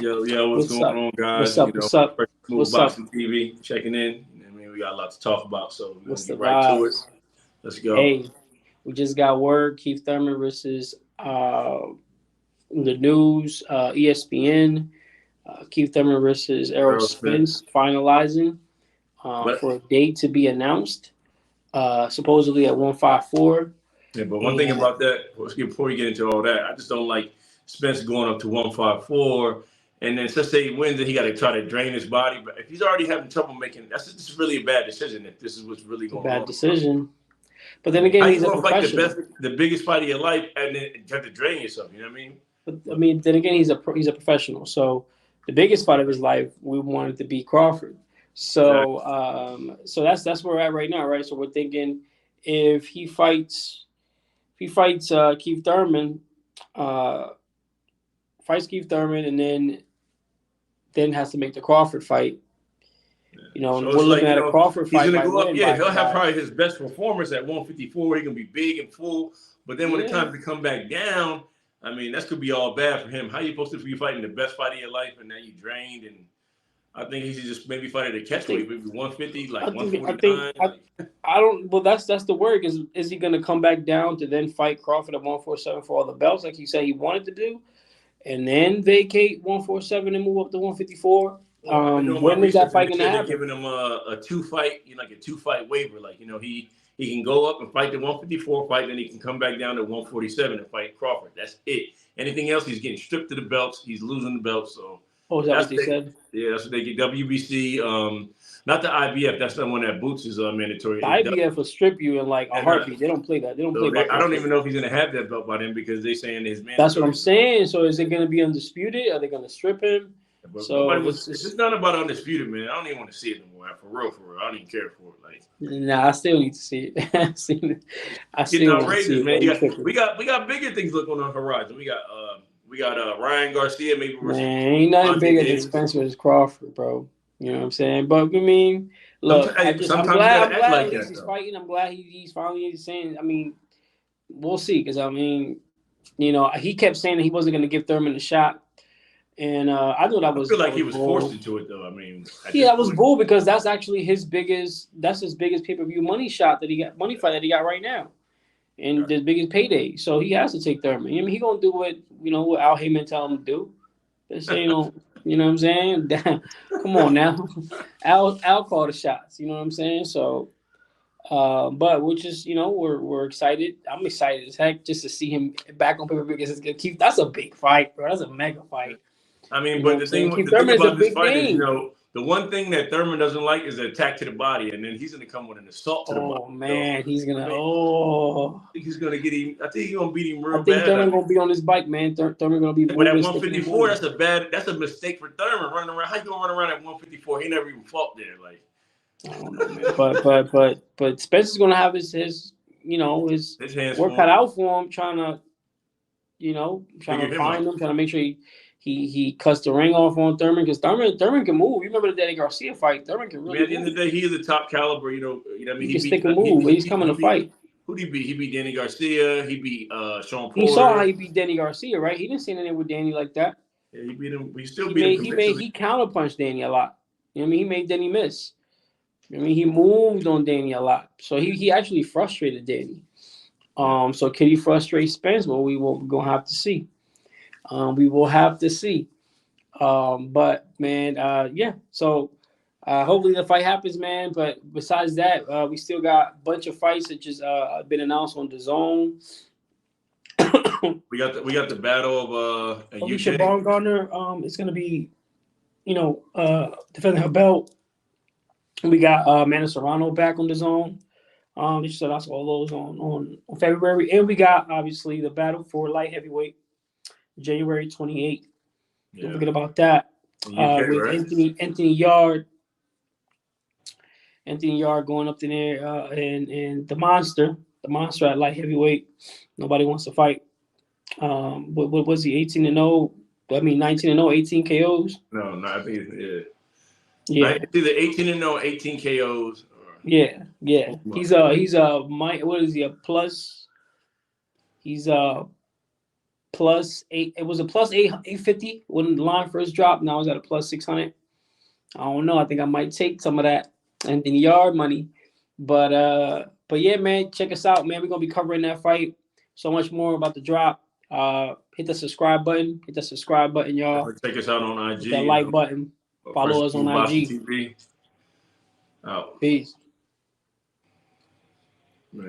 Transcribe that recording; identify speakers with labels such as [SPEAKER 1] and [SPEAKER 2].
[SPEAKER 1] Yo, what's
[SPEAKER 2] What's
[SPEAKER 1] going
[SPEAKER 2] up?
[SPEAKER 1] on,
[SPEAKER 2] What's
[SPEAKER 1] guys?
[SPEAKER 2] up? What's up?
[SPEAKER 1] First Smooth
[SPEAKER 2] What's up?
[SPEAKER 1] Boxing TV checking in. I mean, we got a lot to talk about, so we're gonna
[SPEAKER 2] What's the
[SPEAKER 1] get right to it.
[SPEAKER 2] vibes?
[SPEAKER 1] Let's go.
[SPEAKER 2] Hey, we just got word Keith Thurman versus the news, ESPN. Keith Thurman versus Errol
[SPEAKER 1] Errol Spence.
[SPEAKER 2] Spence finalizing
[SPEAKER 1] But
[SPEAKER 2] for a date to be announced, supposedly at 154.
[SPEAKER 1] yeah, but one thing
[SPEAKER 2] And
[SPEAKER 1] about that, before we get into all that, I just don't like Spence going up to 154, and then let's say he wins, and he got to try to drain his body. But if he's already having trouble making, this is really a bad decision. If this is what's really
[SPEAKER 2] it's a
[SPEAKER 1] going
[SPEAKER 2] bad
[SPEAKER 1] on.
[SPEAKER 2] decision. But
[SPEAKER 1] I
[SPEAKER 2] then
[SPEAKER 1] mean,
[SPEAKER 2] again,
[SPEAKER 1] how you
[SPEAKER 2] he's a
[SPEAKER 1] gonna fight
[SPEAKER 2] professional.
[SPEAKER 1] the biggest fight of your life, and then you have to drain yourself? You know what I mean?
[SPEAKER 2] But I mean, then again, he's a professional. So the biggest fight of his life, we wanted to be Crawford.
[SPEAKER 1] Exactly.
[SPEAKER 2] So that's where we're at right now, right? So we're thinking if he fights Keith Thurman, uh, fights Keith Thurman, and then has to make the Crawford fight. You know,
[SPEAKER 1] So
[SPEAKER 2] and we're
[SPEAKER 1] it's like,
[SPEAKER 2] looking at a Crawford
[SPEAKER 1] he's
[SPEAKER 2] fight
[SPEAKER 1] gonna
[SPEAKER 2] by
[SPEAKER 1] go up.
[SPEAKER 2] winning
[SPEAKER 1] Yeah,
[SPEAKER 2] by
[SPEAKER 1] he'll have probably his best performance at 154. He gonna be big and full. But then when it's
[SPEAKER 2] yeah.
[SPEAKER 1] time to come back down, I mean, that's gonna be all bad for him. How you supposed to be fighting the best fight of your life and now you drained? And I think he should just maybe fight at a
[SPEAKER 2] I
[SPEAKER 1] catch weight,
[SPEAKER 2] think
[SPEAKER 1] maybe 150,
[SPEAKER 2] I
[SPEAKER 1] like
[SPEAKER 2] think I
[SPEAKER 1] 149.
[SPEAKER 2] think I don't. Well, that's the word. Is he going to come back down to then fight Crawford at 147 for all the belts, like he said he wanted to do, and then vacate 147 and move up to 154?
[SPEAKER 1] Well, I've been doing my
[SPEAKER 2] When is that
[SPEAKER 1] research and
[SPEAKER 2] fight
[SPEAKER 1] they
[SPEAKER 2] going to
[SPEAKER 1] said they're
[SPEAKER 2] happen?
[SPEAKER 1] giving him a two fight, like a 2 fight waiver. Like, he can go up and fight the 154 fight, then he can come back down to 147 and fight Crawford. That's it. Anything else, he's getting stripped of the belts. He's losing the belts. So
[SPEAKER 2] Oh, is that
[SPEAKER 1] that's
[SPEAKER 2] what
[SPEAKER 1] what
[SPEAKER 2] they said?
[SPEAKER 1] that's what they get. WBC, not the IBF. That's the one that boots is mandatory.
[SPEAKER 2] The IBF will strip you in like a
[SPEAKER 1] And
[SPEAKER 2] heartbeat. They don't play that. They don't play
[SPEAKER 1] so
[SPEAKER 2] about
[SPEAKER 1] I
[SPEAKER 2] that
[SPEAKER 1] don't
[SPEAKER 2] shit.
[SPEAKER 1] even know if he's gonna have that belt by then because they saying his
[SPEAKER 2] That's what I'm
[SPEAKER 1] mandatory.
[SPEAKER 2] saying. So is it going to be undisputed? Are they going to strip him?
[SPEAKER 1] But
[SPEAKER 2] So
[SPEAKER 1] nobody was.
[SPEAKER 2] it's
[SPEAKER 1] It's
[SPEAKER 2] just
[SPEAKER 1] not about undisputed, man. I don't even want to see it no more. For real, for real. I don't even care for it. Like.
[SPEAKER 2] nah. I still need to see it. I
[SPEAKER 1] Getting
[SPEAKER 2] still want to see
[SPEAKER 1] outrageous,
[SPEAKER 2] it.
[SPEAKER 1] man.
[SPEAKER 2] But
[SPEAKER 1] You
[SPEAKER 2] we
[SPEAKER 1] got,
[SPEAKER 2] tripping.
[SPEAKER 1] we got bigger things looking on the horizon. We got Ryan Garcia maybe versus
[SPEAKER 2] Man, ain't nothing
[SPEAKER 1] Monte
[SPEAKER 2] bigger than
[SPEAKER 1] Davis.
[SPEAKER 2] Spencer versus Crawford, bro. You know what I'm saying? But I mean, look, I'm
[SPEAKER 1] Sometimes you
[SPEAKER 2] glad,
[SPEAKER 1] gotta act
[SPEAKER 2] at
[SPEAKER 1] like
[SPEAKER 2] least
[SPEAKER 1] that
[SPEAKER 2] he's
[SPEAKER 1] though.
[SPEAKER 2] fighting. I'm glad he's finally saying. I mean, we'll see, because I mean, he kept saying that he wasn't going to give Thurman a shot, and I thought
[SPEAKER 1] I feel
[SPEAKER 2] that
[SPEAKER 1] like he
[SPEAKER 2] was
[SPEAKER 1] was forced
[SPEAKER 2] bull.
[SPEAKER 1] into it though. I mean, at
[SPEAKER 2] Yeah,
[SPEAKER 1] this
[SPEAKER 2] that was
[SPEAKER 1] point,
[SPEAKER 2] bull because that's actually his biggest pay-per-view money fight that he got right now, and the biggest payday. So he has to take Thurman. I mean, he gonna do what Al Heyman tell him to do. This ain't no, you know what I'm saying? Damn, come on now, Al call the shots. You know what I'm saying? So, but we're just we're excited. I'm excited as heck just to see him back on pay-per-view against Keith. That's a big fight, bro. That's a mega fight.
[SPEAKER 1] I mean,
[SPEAKER 2] You know what
[SPEAKER 1] but
[SPEAKER 2] I'm saying? Keith
[SPEAKER 1] the thing
[SPEAKER 2] Thurman is a
[SPEAKER 1] about this
[SPEAKER 2] big
[SPEAKER 1] fight is,
[SPEAKER 2] name.
[SPEAKER 1] the one thing that Thurman doesn't like is an attack to the body, and then he's gonna come with an assault to the body.
[SPEAKER 2] Oh
[SPEAKER 1] So
[SPEAKER 2] man, he's
[SPEAKER 1] I
[SPEAKER 2] gonna.
[SPEAKER 1] mean, I
[SPEAKER 2] Oh,
[SPEAKER 1] think he's gonna get him. I think he's gonna beat him
[SPEAKER 2] I
[SPEAKER 1] real
[SPEAKER 2] think
[SPEAKER 1] bad. I
[SPEAKER 2] Thurman
[SPEAKER 1] mean.
[SPEAKER 2] gonna be on his bike, man. Thurman gonna be
[SPEAKER 1] But at
[SPEAKER 2] moving, sticking, and
[SPEAKER 1] 154,
[SPEAKER 2] moving.
[SPEAKER 1] that's a mistake for Thurman running around. How you gonna run around at 154? He never even fought there. Like
[SPEAKER 2] I don't know, man. But Spencer's gonna have his
[SPEAKER 1] his hands
[SPEAKER 2] work
[SPEAKER 1] for
[SPEAKER 2] cut
[SPEAKER 1] him,
[SPEAKER 2] out for him, trying
[SPEAKER 1] figure
[SPEAKER 2] to
[SPEAKER 1] him
[SPEAKER 2] find
[SPEAKER 1] out.
[SPEAKER 2] him, trying to make sure he cuts the ring off on Thurman, because Thurman can move. You remember the Danny Garcia fight? Thurman can
[SPEAKER 1] I mean,
[SPEAKER 2] really
[SPEAKER 1] at the end
[SPEAKER 2] move.
[SPEAKER 1] of the day, he is a top caliber. I mean,
[SPEAKER 2] He can stick and move, but he's coming to fight.
[SPEAKER 1] who did he beat? He beat Danny Garcia. He beat Sean
[SPEAKER 2] He saw how
[SPEAKER 1] Porter.
[SPEAKER 2] he beat Danny Garcia, right? He didn't see anything with Danny like that.
[SPEAKER 1] Yeah, he beat him. He still
[SPEAKER 2] He
[SPEAKER 1] beat him
[SPEAKER 2] made he made
[SPEAKER 1] convincingly.
[SPEAKER 2] he counterpunched Danny a lot. You know what I mean? He made Danny miss. I mean, he moved on Danny a lot, so he actually frustrated Danny. So can he frustrate Spence? Well, we're gonna have to see. We will have to see. But man, yeah. So hopefully the fight happens, man. But besides that, we still got a bunch of fights that just been announced on the zone.
[SPEAKER 1] We got the battle of
[SPEAKER 2] Alicia
[SPEAKER 1] UK.
[SPEAKER 2] Baumgartner is gonna be, defending her belt. We got Amanda Serrano back on the zone. So that's all those on February, and we got obviously the battle for light heavyweight, January 28th. Don't
[SPEAKER 1] Yeah,
[SPEAKER 2] forget about that.
[SPEAKER 1] in UK,
[SPEAKER 2] With
[SPEAKER 1] right?
[SPEAKER 2] Anthony Yard going up in there, and the monster at light heavyweight. Nobody wants to fight. What was he? 18-0. I mean 19-0, 18 KOs.
[SPEAKER 1] No, I think
[SPEAKER 2] Yeah,
[SPEAKER 1] it's either 18-0, 18 KOs.
[SPEAKER 2] yeah.
[SPEAKER 1] Or,
[SPEAKER 2] He's what is he, a plus? He's +8. It was a +850 when the line first dropped. Now it's at a +600. I don't know. I think I might take some of that and the yard money. But yeah, man, check us out, man. We're gonna be covering that fight. So much more about the drop. Hit the subscribe button. Hit the subscribe button, y'all.
[SPEAKER 1] Check us out on IG.
[SPEAKER 2] Hit that like button. Follow us on IG.
[SPEAKER 1] TV. Out.
[SPEAKER 2] Peace.